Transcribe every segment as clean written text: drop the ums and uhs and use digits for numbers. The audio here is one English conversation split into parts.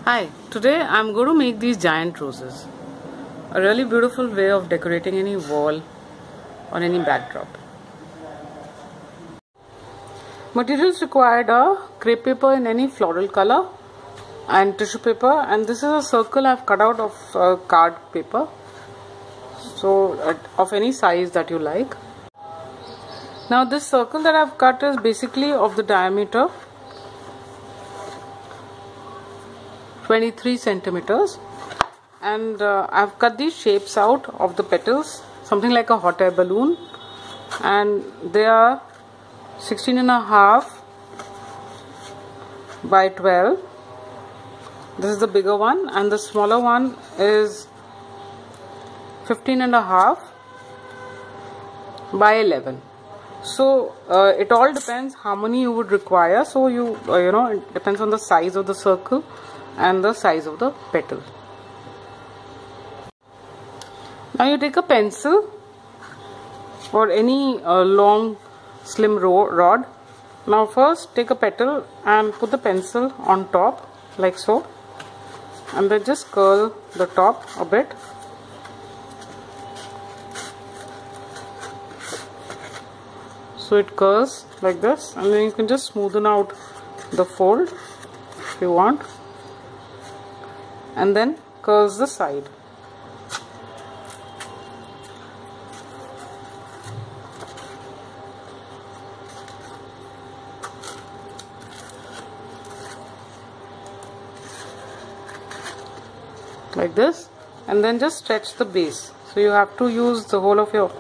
Hi, today I'm going to make these giant roses. A really beautiful way of decorating any wall on any backdrop. Materials required are crepe paper in any floral color and tissue paper, and this is a circle I've cut out of card paper, so of any size that you like. Now this circle that I've cut is basically of the diameter 23 centimeters, and I've cut these shapes out of the petals, something like a hot air balloon, and they are 16.5 by 12. This is the bigger one, and the smaller one is 15.5 by 11. So it all depends how many you would require. So it depends on the size of the circle and the size of the petal. Now you take a pencil or any long slim rod. Now first take a petal and put the pencil on top like so, and then just curl the top a bit. So it curls like this, and then you can just smoothen out the fold if you want, and then curls the side. Like this, and then just stretch the base. So you have to use the whole of your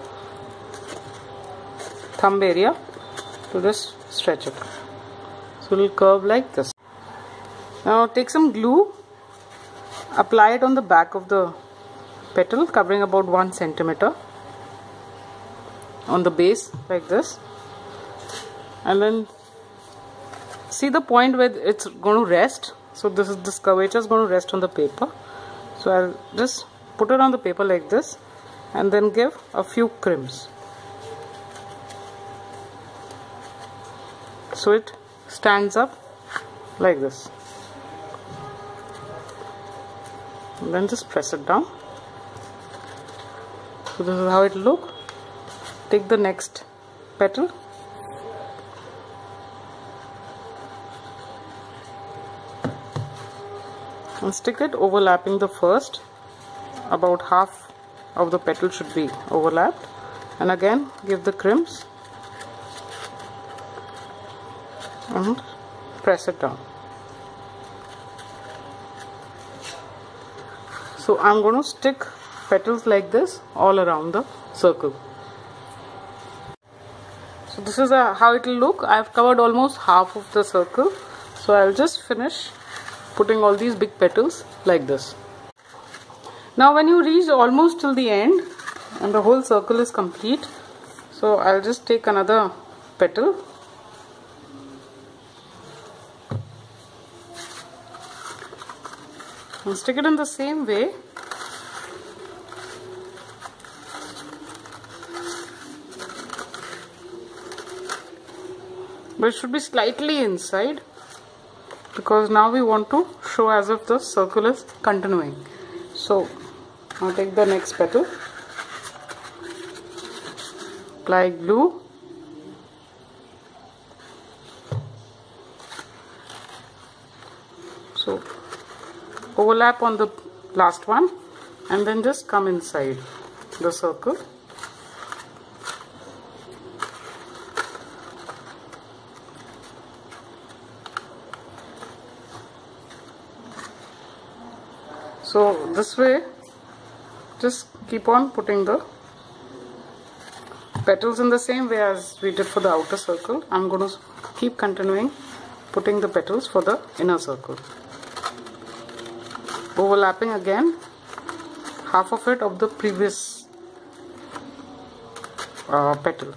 thumb area to just stretch it. So it will curve like this. Now take some glue, apply it on the back of the petal, covering about 1 centimeter on the base like this, and then see the point where it's going to rest. So this curvature is going to rest on the paper. So I'll just put it on the paper like this, and then give a few crimps so it stands up like this, and then just press it down. So this is how it looks. Take the next petal, and stick it overlapping the first. About half of the petal should be overlapped, and again give the crimps and press it down. So I'm going to stick petals like this all around the circle. So this is how it will look. I've covered almost half of the circle, so I'll just finish putting all these big petals like this. Now when you reach almost till the end and the whole circle is complete, so I'll just take another petal and stick it in the same way, but it should be slightly inside, because now we want to show as if the circle is continuing. So I'll take the next petal, apply glue, so overlap on the last one, and then just come inside the circle. So this way, just keep on putting the petals in the same way as we did for the outer circle. I'm going to keep continuing putting the petals for the inner circle, overlapping again half of it of the previous petal.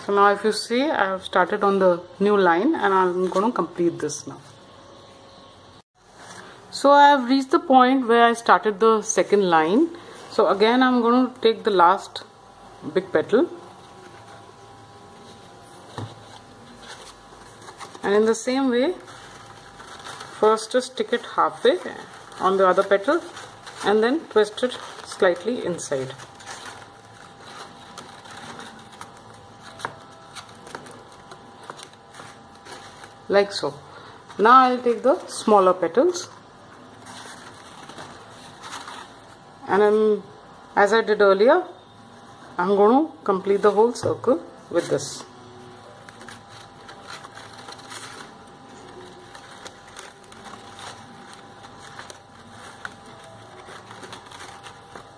So now if you see, I have started on the new line, and I'm going to complete this now. So I have reached the point where I started the second line. So again I'm going to take the last big petal and in the same way first just stick it halfway on the other petal and then twist it slightly inside. Like so. Now I'll take the smaller petals and as I did earlier, I'm going to complete the whole circle with this.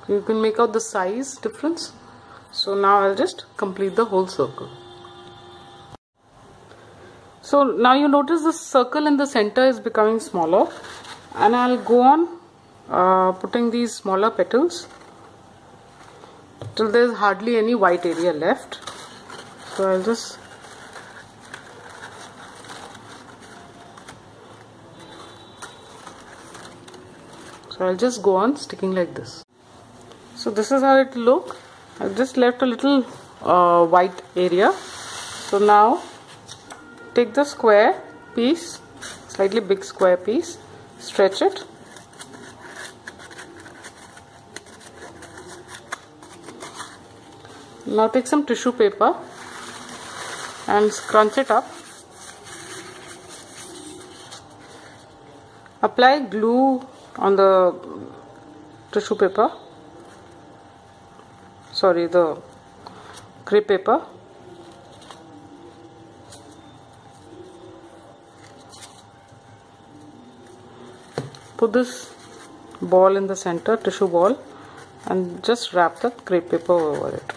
You can make out the size difference. So now I'll just complete the whole circle. So now you notice the circle in the center is becoming smaller, and I'll go on putting these smaller petals till there's hardly any white area left. So I'll just go on sticking like this. So this is how it will look. I've just left a little white area. So now take the square piece, slightly big square piece, stretch it, now take some tissue paper and scrunch it up, apply glue on the tissue paper, sorry, the crepe paper. Put this ball in the center, tissue ball, and just wrap the crepe paper over it.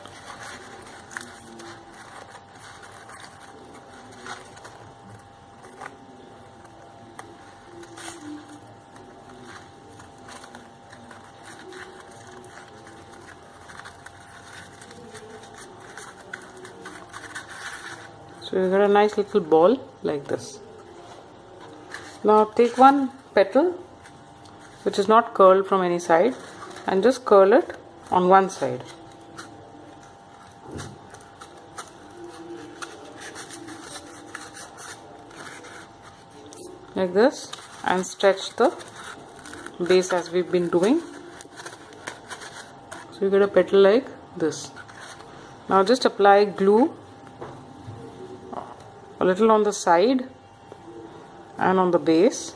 So you get a nice little ball like this. Now take one petal which is not curled from any side and just curl it on one side. Like this, and stretch the base as we've been doing. So you get a petal like this. Now just apply glue a little on the side and on the base.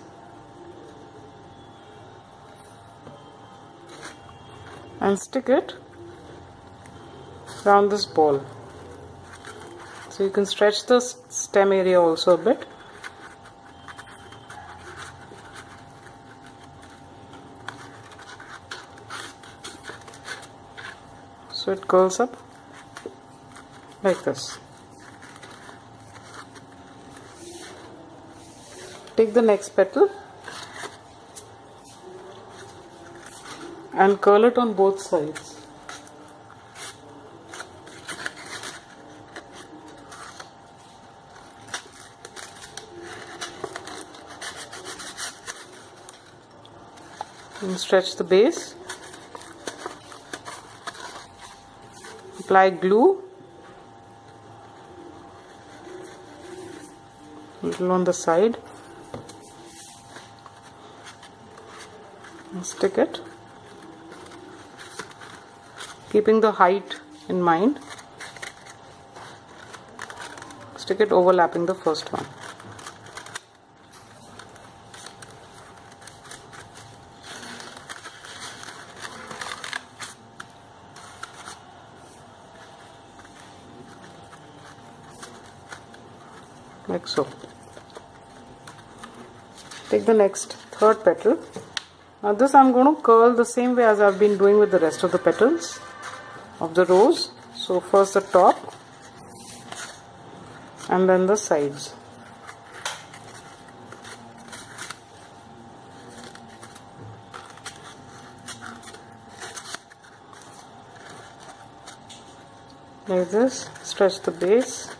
And stick it around this ball. So you can stretch the stem area also a bit. So it curls up like this. Take the next petal and curl it on both sides. And stretch the base. Apply glue a little on the side and stick it, keeping the height in mind. Stick it overlapping the first one. Like so. Take the next third petal. Now this I'm going to curl the same way as I've been doing with the rest of the petals of the rose. So first the top and then the sides. Like this, stretch the base.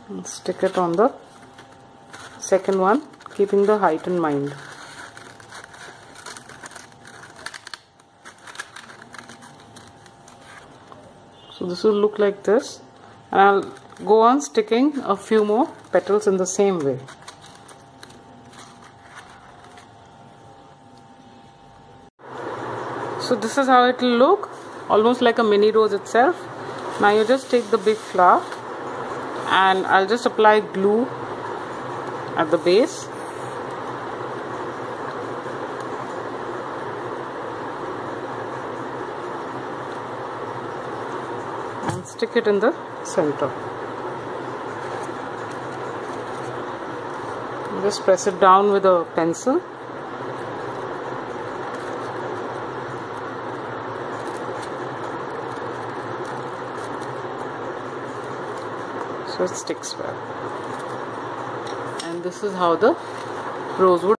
And stick it on the second one, keeping the height in mind. So this will look like this, and I'll go on sticking a few more petals in the same way. So this is how it will look, almost like a mini rose itself. Now you just take the big flower and I'll just apply glue at the base. And stick it in the center. Just press it down with a pencil. So it sticks well. And this is how the rose would